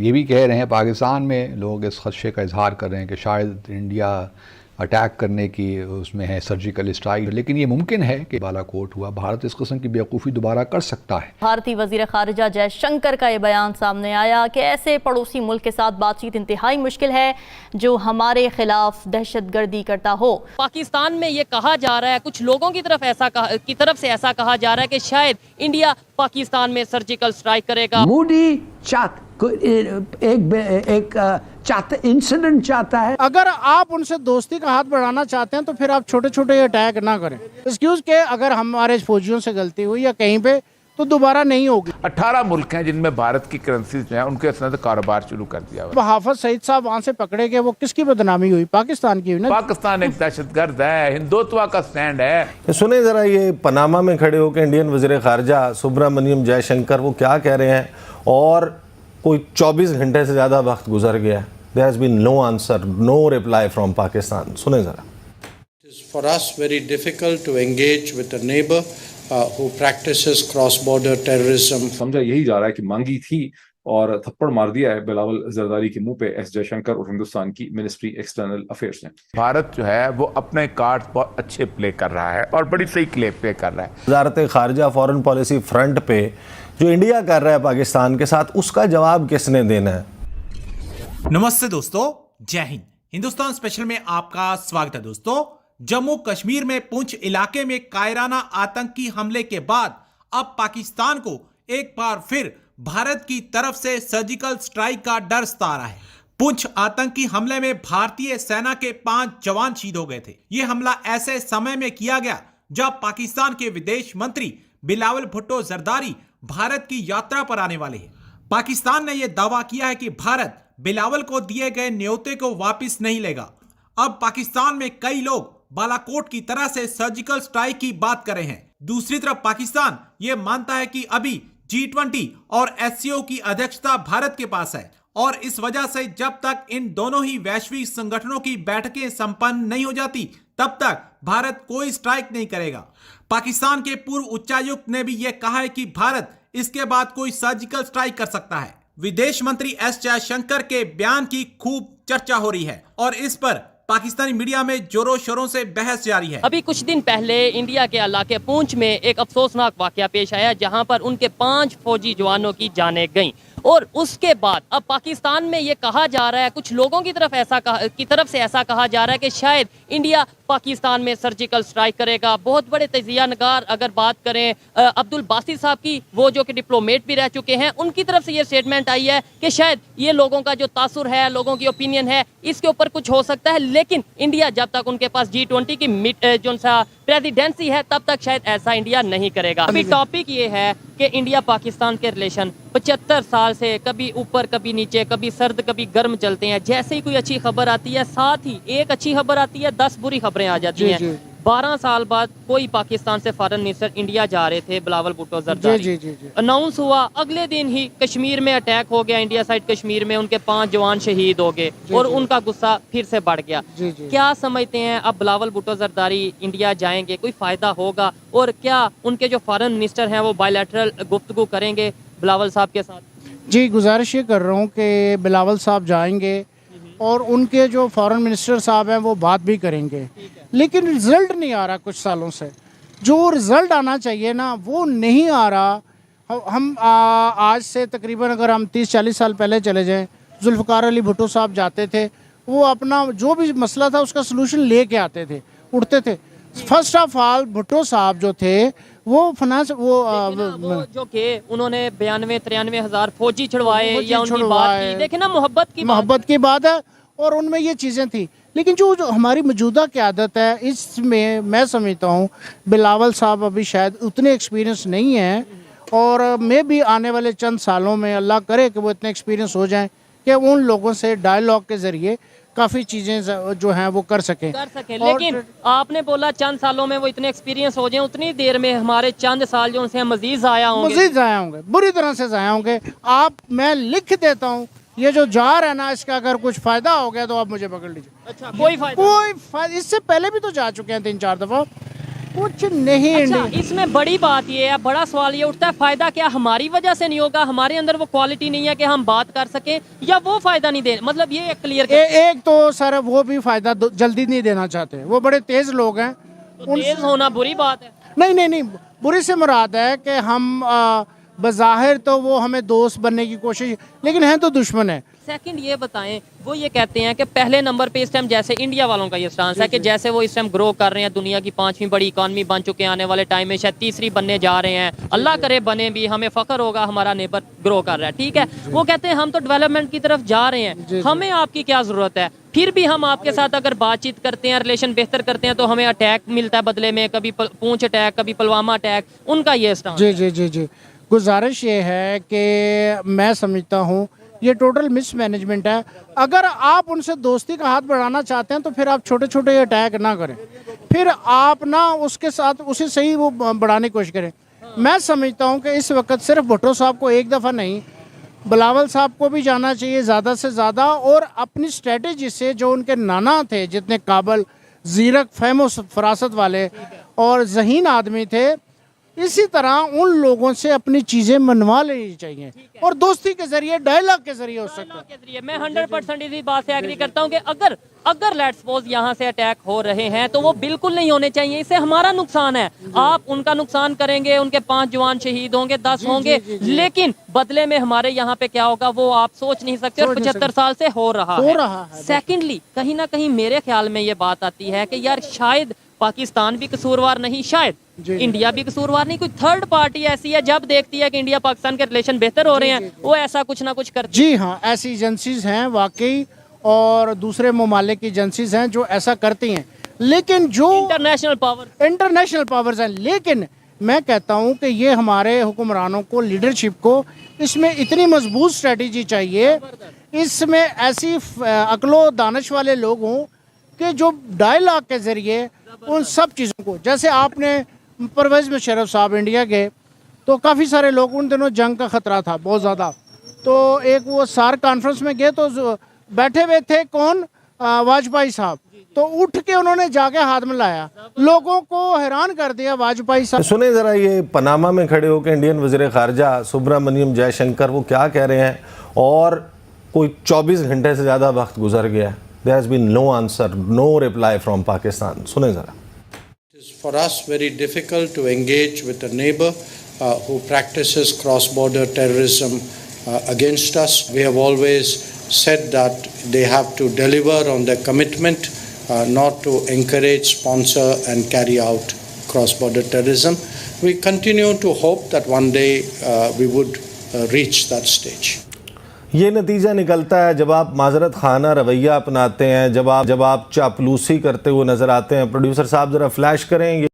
ये भी कह रहे हैं, पाकिस्तान में लोग इस खदशे का इजहार कर रहे हैं कि शायद इंडिया अटैक करने की उसमें है, सर्जिकल स्ट्राइक, लेकिन ये मुमकिन है कि बालाकोट हुआ। भारत इस किस्म की बेवकूफ़ी दोबारा कर सकता है। भारतीय वज़ीर ख़ारिजा जयशंकर का ये बयान सामने आया कि ऐसे पड़ोसी मुल्क के साथ बातचीत इंतहाई मुश्किल है जो हमारे खिलाफ दहशतगर्दी करता हो। पाकिस्तान में ये कहा जा रहा है, कुछ लोगों की तरफ से ऐसा कहा जा रहा है कि शायद इंडिया पाकिस्तान में सर्जिकल स्ट्राइक करेगा। मोदी एक इंसिडेंट चाहता है। अगर आप उनसे दोस्ती का हाथ बढ़ाना चाहते हैं तो फिर आप छोटे छोटे अटैक ना करें। एक्सक्यूज के अगर हमारे फौजियों से गलती हुई या कहीं पे तो दोबारा नहीं होगी। 18 मुल्क हैं जिनमें भारत की करेंसी जो है उनके साथ कारोबार शुरू कर दिया हुआ। हाफिज सईद साहब वहाँ से पकड़े गए, वो किसकी बदनामी हुई? पाकिस्तान की हुई ना। पाकिस्तान एक दहशतगर्द है, हिंदुत्व का स्टैंड है। सुने जरा ये पनामा में खड़े होकर इंडियन वज़ीर ख़ारिजा सुब्रमण्यम जयशंकर वो क्या कह रहे हैं, और कोई 24 घंटे से ज़्यादा वक्त गुजर गया, there has been no answer, no reply from Pakistan. सुने जरा। It is for us very difficult to engage with a neighbor who practices cross-border terrorism. समझा यही जा रहा है कि मांगी थी और थप्पड़ मार दिया है बिलावल जरदारी के मुंह पे एस जयशंकर और हिंदुस्तान की मिनिस्ट्री एक्सटर्नल अफेयर्स ने। भारत जो है वो अपने कार्ड बहुत अच्छे प्ले कर रहा है और बड़ी सही प्ले कर रहा है। वज़ारत ख़ारिजा फॉरेन पॉलिसी फ्रंट पे जो इंडिया कर रहा है पाकिस्तान के साथ, उसका जवाब किसने देना है? नमस्ते दोस्तों, जय हिंद। हिंदुस्तान स्पेशल में आपका स्वागत है। दोस्तों, जम्मू कश्मीर में पुंछ इलाके में कायराना आतंकी हमले के बाद अब पाकिस्तान को एक बार फिर भारत की तरफ से सर्जिकल स्ट्राइक का डर सता रहा है। पुंछ आतंकी हमले में भारतीय सेना के 5 जवान शहीद हो गए थे। यह हमला ऐसे समय में किया गया जब पाकिस्तान के विदेश मंत्री बिलावल भुट्टो जरदारी भारत की यात्रा पर आने वाले हैं। पाकिस्तान ने यह दावा किया है कि भारत बिलावल को दिए गए न्योते को वापस नहीं लेगा। अब पाकिस्तान में कई लोग बालाकोट की तरह से सर्जिकल स्ट्राइक की बात कर रहे हैं। दूसरी तरफ पाकिस्तान यह मानता है कि अभी G20 और SCO की अध्यक्षता भारत के पास है और इस वजह से जब तक इन दोनों ही वैश्विक संगठनों की बैठकें संपन्न नहीं हो जाती तब तक भारत कोई स्ट्राइक नहीं करेगा। पाकिस्तान के पूर्व उच्चायुक्त ने भी यह कहा है कि भारत इसके बाद कोई सर्जिकल स्ट्राइक कर सकता है। विदेश मंत्री एस जयशंकर के बयान की खूब चर्चा हो रही है और इस पर पाकिस्तानी मीडिया में जोरों शोरों से बहस जारी है। अभी कुछ दिन पहले इंडिया के इलाके पुंछ में एक अफसोसनाक वाकया पेश आया जहां पर उनके 5 फौजी जवानों की जानें गईं और उसके बाद अब पाकिस्तान में ये कहा जा रहा है, कुछ लोगों की तरफ से ऐसा कहा जा रहा है कि शायद इंडिया पाकिस्तान में सर्जिकल स्ट्राइक करेगा। बहुत बड़े तजिया नगार अगर बात करें अब्दुल बासित साहब की, वो जो कि डिप्लोमेट भी रह चुके हैं, उनकी तरफ से ये स्टेटमेंट आई है कि शायद ये लोगों का जो तासुर है, लोगों की ओपिनियन है, इसके ऊपर कुछ हो सकता है, लेकिन इंडिया जब तक उनके पास G20 की जो सा प्रेसिडेंसी है तब तक शायद ऐसा इंडिया नहीं करेगा। अभी टॉपिक ये है कि इंडिया पाकिस्तान के रिलेशन 75 साल से कभी ऊपर कभी नीचे, कभी सर्द कभी गर्म चलते हैं। जैसे ही कोई अच्छी खबर आती है, साथ ही एक अच्छी खबर आती है, 10 बुरी खबरें आ जाती हैं। 12 साल बाद कोई पाकिस्तान से फॉरेन मिनिस्टर इंडिया जा रहे थे, बिलावल भुट्टो जरदारी, अनाउंस हुआ, अगले दिन ही कश्मीर में अटैक हो गया, इंडिया साइड कश्मीर में उनके 5 जवान शहीद हो गए और उनका गुस्सा फिर से बढ़ गया। क्या समझते हैं अब बिलावल भुट्टो जरदारी इंडिया जाएंगे, कोई फायदा होगा, और क्या उनके जो फॉरेन मिनिस्टर हैं वो बायलैटरल गुफ्तगू करेंगे बिलावल साहब के साथ? जी, गुजारिश ये कर रहा हूँ कि बिलावल साहब जाएंगे और उनके जो फॉरेन मिनिस्टर साहब हैं वो बात भी करेंगे, लेकिन रिज़ल्ट नहीं आ रहा। कुछ सालों से जो रिज़ल्ट आना चाहिए ना वो नहीं आ रहा। हम आज से तकरीबन अगर हम 30-40 साल पहले चले जाएं, जुल्फ़िकार अली भुट्टो साहब जाते थे, वो अपना जो भी मसला था उसका सलूशन ले कर आते थे, उठते थे। फर्स्ट ऑफ ऑल भुट्टो साहब जो थे वो फाइनेंस वो जो के उन्होंने 92-93 हज़ार फौजी छुड़वाए या उनकी बात की, देखे ना, मोहब्बत की बात है और उनमें ये चीज़ें थी। लेकिन जो हमारी मौजूदा क़यादत है इसमें मैं समझता हूँ बिलावल साहब अभी शायद उतने एक्सपीरियंस नहीं हैं और मे भी आने वाले चंद सालों में अल्लाह करे कि वो इतने एक्सपीरियंस हो जाएं कि उन लोगों से डायलॉग के ज़रिए काफ़ी चीज़ें जो हैं वो कर सकें। लेकिन आपने बोला चंद सालों में वो इतने एक्सपीरियंस हो जाएं, उतनी देर में हमारे चंद साल जो उनसे मजीद ज़ाया होंगे, बुरी तरह से ज़ाया होंगे। मैं लिख देता हूँ, ये जो जार है ना, इसका अगर कुछ फ़ायदा हो गया तो आप मुझे पकड़ लीजिए। अच्छा, कोई फायदा? इससे पहले भी तो जा चुके हैं 3-4 दफ़ा। कुछ नहीं। अच्छा, इसमें बड़ी बात ये है, बड़ा सवाल ये उठता है, फायदा क्या हमारी वजह से नहीं होगा? हमारे अंदर वो क्वालिटी नहीं है कि हम बात कर सकें, या वो फायदा नहीं दे, मतलब ये क्लियर एक तो सर वो भी फायदा जल्दी नहीं देना चाहते, वो बड़े तेज लोग हैं। तो तेज होना बुरी बात है? नहीं, बुरी से मुराद है कि हम बज़ाहिर तो वो हमें दोस्त बनने की कोशिश, लेकिन हैं तो दुश्मन है। सेकंड ये बताएं, वो ये कहते हैं कि पहले नंबर पे इस टाइम, जैसे इंडिया वालों का ये स्टांस है कि जैसे वो इस टाइम ग्रो कर रहे हैं, दुनिया की 5वीं बड़ी इकॉनमी बन चुके हैं, आने वाले टाइम में शायद 3री बनने जा रहे हैं, अल्लाह करे बने भी, हमें फख्र होगा हमारा नेबर ग्रो कर रहा है, ठीक है। वो कहते हैं हम तो डेवलपमेंट की तरफ जा रहे हैं, हमें आपकी क्या ज़रूरत है? फिर भी हम आपके साथ अगर बातचीत करते हैं, रिलेशन बेहतर करते हैं, तो हमें अटैक मिलता है बदले में, कभी पूंछ अटैक, कभी पुलवामा अटैक, उनका ये स्टांस। जी। गुजारिश ये है कि मैं समझता हूँ ये टोटल मिसमैनेजमेंट है। अगर आप उनसे दोस्ती का हाथ बढ़ाना चाहते हैं तो फिर आप छोटे छोटे अटैक ना करें, फिर आप ना उसके साथ उसे सही वो बढ़ाने की कोशिश करें। मैं समझता हूँ कि इस वक्त सिर्फ भुट्टो साहब को एक दफ़ा नहीं, बिलावल साहब को भी जाना चाहिए ज़्यादा से ज़्यादा, और अपनी स्ट्रेटजी से जो उनके नाना थे, जितने काबल, ज़ीरक, फहम फरासत वाले और ज़हीन आदमी थे, इसी तरह उन लोगों से अपनी चीज़ें मनवा लेनी चाहिए, और दोस्ती के जरिए, डायलॉग के जरिए हो सकता है। मैं 100% इसी बात से एग्री करता हूँ कि अगर लेट्स सपोज यहाँ से अटैक हो रहे हैं तो वो बिल्कुल नहीं होने चाहिए, इससे हमारा नुकसान है। आप उनका नुकसान करेंगे, उनके 5 जवान शहीद होंगे, 10 होंगे, लेकिन बदले में हमारे यहाँ पे क्या होगा वो आप सोच नहीं सकते, और 75 साल से हो रहा है। सेकेंडली, कहीं ना कहीं मेरे ख्याल में ये बात आती है कि यार शायद पाकिस्तान भी कसूरवार नहीं, शायद इंडिया भी कसूरवार नहीं, कोई थर्ड पार्टी ऐसी है जब देखती है कि इंडिया पाकिस्तान के रिलेशन बेहतर हो रहे हैं, वो ऐसा कुछ ना कुछ करती है। जी हाँ, ऐसी एजेंसीज हैं वाकई, और दूसरे ममालिक की एजेंसीज हैं जो ऐसा करती हैं, लेकिन जो इंटरनेशनल पावर्स हैं। लेकिन मैं कहता हूँ कि ये हमारे हुक्मरानों को, लीडरशिप को, इसमें इतनी मजबूत स्ट्रेटजी चाहिए, इसमें ऐसी अक्लो दानिश वाले लोग हों कि जो डायलॉग के जरिए उन सब चीज़ों को, जैसे आपने परवेज़ मुशर्रफ साहब इंडिया गए तो काफ़ी सारे लोग, उन दिनों जंग का ख़तरा था बहुत ज़्यादा, तो एक वो सार्क कॉन्फ्रेंस में गए तो बैठे हुए थे कौन, वाजपेयी साहब, तो उठ के उन्होंने जाके हाथ मिलाया, लोगों को हैरान कर दिया वाजपेयी साहब। सुने ज़रा ये पनामा में खड़े होकर इंडियन वज़ीर ख़ारजा सुब्रमण्यम जयशंकर वो क्या कह रहे हैं, और कोई 24 घंटे से ज़्यादा वक्त गुजर गया, there has been no answer, no reply from Pakistan. सुने ज़रा। It is for us very difficult to engage with a neighbor who practices cross-border terrorism against us. We have always said that they have to deliver on their commitment not to encourage, sponsor and carry out cross-border terrorism. We continue to hope that one day we would reach that stage. ये नतीजा निकलता है जब आप माजरत खाना रवैया अपनाते हैं, जब आप चापलूसी करते हुए नज़र आते हैं। प्रोड्यूसर साहब ज़रा फ्लैश करें।